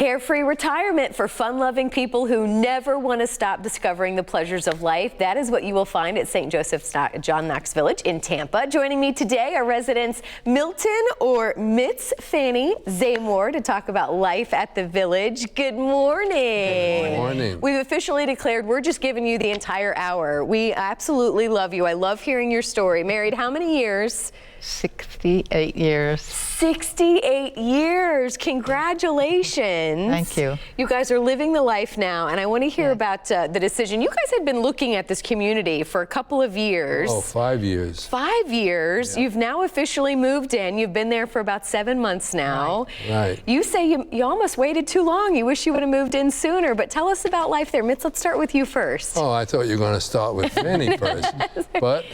Carefree retirement for fun-loving people who never want to stop discovering the pleasures of life. That is what you will find at St. Joseph's John Knox Village in Tampa. Joining me today are residents Milton or Mitz Fanny Zaymore to talk about life at the village. Good morning. Good morning. We've officially declared we're just giving you the entire hour. We absolutely love you. I love hearing your story. Married how many years? 68 years. 68 years. Congratulations. Thank you. You guys are living the life now, and I want to hear about the decision. You guys had been looking at this community for a couple of years. Oh, 5 years. 5 years. Yeah. You've now officially moved in. You've been there for about 7 months now. Right. You say you almost waited too long. You wish you would have moved in sooner, but tell us about life there. Mitz, let's start with you first. Oh, I thought you were going to start with Fanny first. But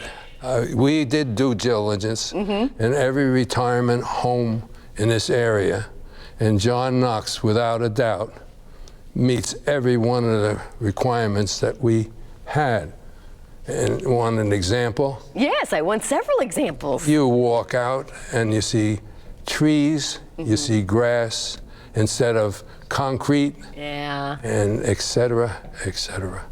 we did due diligence in every retirement home in this area, and John Knox, without a doubt, meets every one of the requirements that we had. And want an example? Yes, I want several examples. You walk out and you see trees, you see grass instead of concrete, and et cetera, et cetera.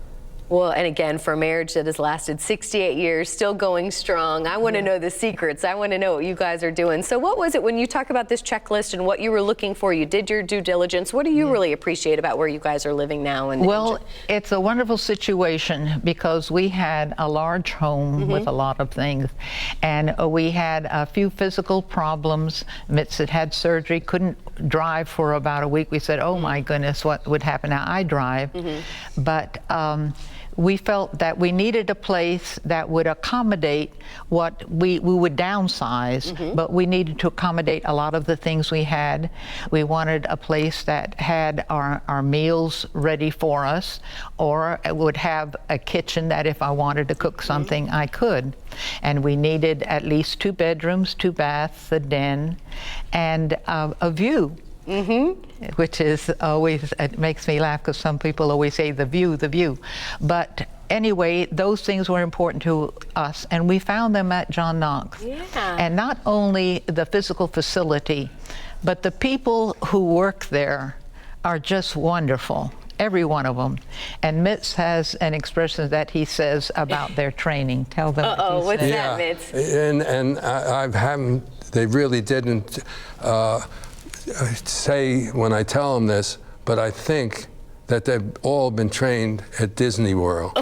Well, and again, for a marriage that has lasted 68 years, still going strong, I want to know the secrets. I want to know what you guys are doing. So what was it when you talk about this checklist and what you were looking for? You did your due diligence. What do you really appreciate about where you guys are living now? Well, it's a wonderful situation because we had a large home with a lot of things, and we had a few physical problems. Mitz had had surgery, couldn't drive for about a week. We said, oh my goodness, what would happen? Now I drive, but we felt that we needed a place that would accommodate what we would downsize, but we needed to accommodate a lot of the things we had. We wanted a place that had our meals ready for us, or it would have a kitchen that if I wanted to cook something, I could. And we needed at least 2 bedrooms, 2 baths, a den, and a view. Which is always, it makes me laugh because some people always say the view. But anyway, those things were important to us, and we found them at John Knox. And not only the physical facility, but the people who work there are just wonderful. Every one of them. And Mitz has an expression that he says about their training. Tell them. What's that, Mitz? And I haven't, they really didn't say when I tell them this, but I think that they've all been trained at Disney World.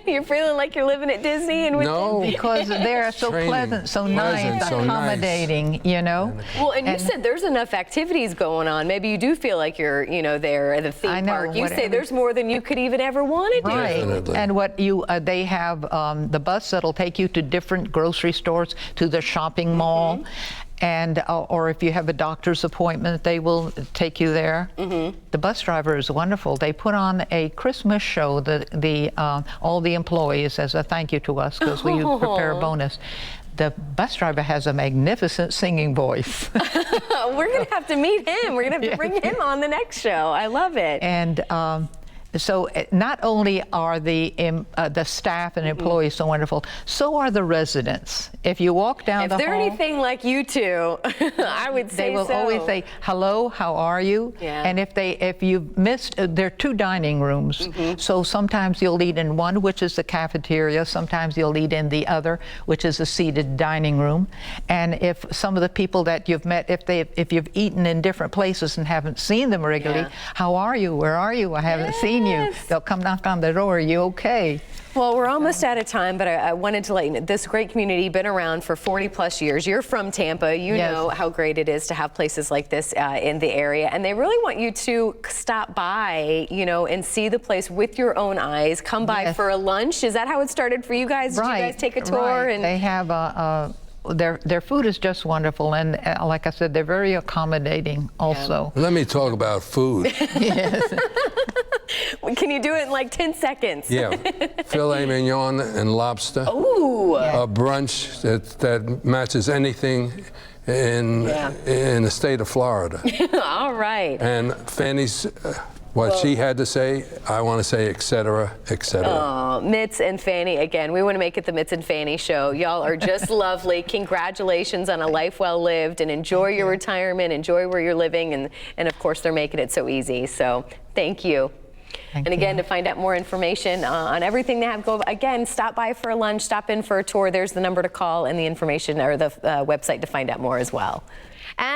You're feeling like you're living at Disney? And no, because they're so pleasant, so nice, accommodating, you know. Well, and you said there's enough activities going on. Maybe you do feel like you're, there at the theme park. You say there's more than you could even ever want to do. Right. Definitely. And what they have the bus that'll take you to different grocery stores, to the shopping mall. And or if you have a doctor's appointment, they will take you there. The bus driver is wonderful. They put on a Christmas show, all the employees, as a thank you to us, because we prepare a bonus. The bus driver has a magnificent singing voice. We're going to have to meet him. We're going to have to bring him on the next show. I love it. And so not only are the staff and employees so wonderful, so are the residents. If you walk down the hall, if they're anything like you two, I would say they will always say, hello, how are you? And if you've missed, there are 2 dining rooms. So sometimes you'll eat in one, which is the cafeteria. Sometimes you'll eat in the other, which is a seated dining room. And if some of the people that you've met, if you've eaten in different places and haven't seen them regularly, how are you? Where are you? I haven't seen you. They'll come knock on the door. Are you okay? Well, we're almost out of time, but I wanted to let you know, this great community, been around for 40 plus years. You're from Tampa. You know how great it is to have places like this in the area. And they really want you to stop by, and see the place with your own eyes. Come by for a lunch. Is that how it started for you guys? Did you guys take a tour? And they have their food is just wonderful, and like I said, they're very accommodating also. Let me talk about food. Can you do it in like 10 seconds? Filet mignon and lobster. Ooh. A brunch that matches anything in the state of Florida. All right. And Fanny's What she had to say, I want to say, et cetera, et cetera. Oh, Mitz and Fanny, again, we want to make it the Mitz and Fanny show. Y'all are just lovely. Congratulations on a life well lived, and enjoy your retirement, enjoy where you're living, and of course they're making it so easy. So thank you. Thank and again, you. to find out more information on everything they have, go again, stop by for a lunch, stop in for a tour. There's the number to call and the information, or the website to find out more as well.